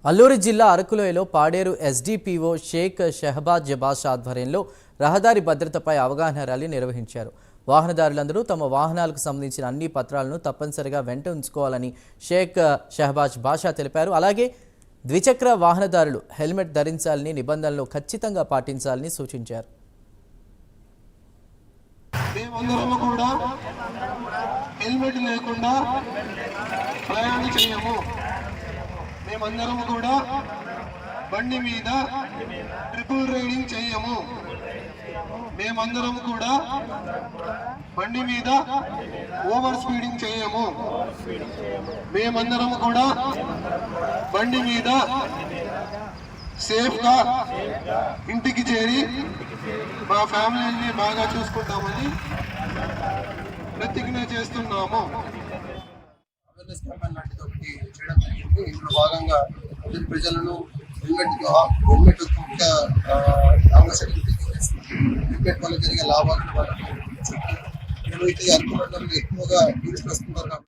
అల్లూరి జిల్లా అరకులోయలో పాడేరు ఎస్డిపిఓ షేక్ షహబాజ్ జబాష్ ఆధ్వర్యంలో రహదారి భద్రతపై అవగాహన ర్యాలీ నిర్వహించారు. వాహనదారులందరూ తమ వాహనాలకు సంబంధించిన అన్ని పత్రాలను తప్పనిసరిగా వెంట ఉంచుకోవాలని షేక్ షహబాజ్ బాషా తెలిపారు. అలాగే ద్విచక్ర వాహనదారులు హెల్మెట్ ధరించాలని, నిబంధనలు ఖచ్చితంగా పాటించాలని సూచించారు. మేమందరం కూడా బండి మీద ట్రిపుల్ రైడింగ్ చేయము. మేమందరం కూడా బండి మీద ఓవర్ స్పీడింగ్ చేయము. మేమందరం కూడా బండి మీద సేఫ్ గా ఇంటికి చేరి మా ఫ్యామిలీని బాగా చూసుకుంటామని ప్రతిజ్ఞ చేస్తున్నాము. ఇందులో భాగంగా ప్రజలను హెల్మెట్ ముఖ్య హెల్మెట్ వల్ల జరిగే లాభాలను ఏవైతే ఎక్కువగా టూరిస్టులు వస్తున్నారు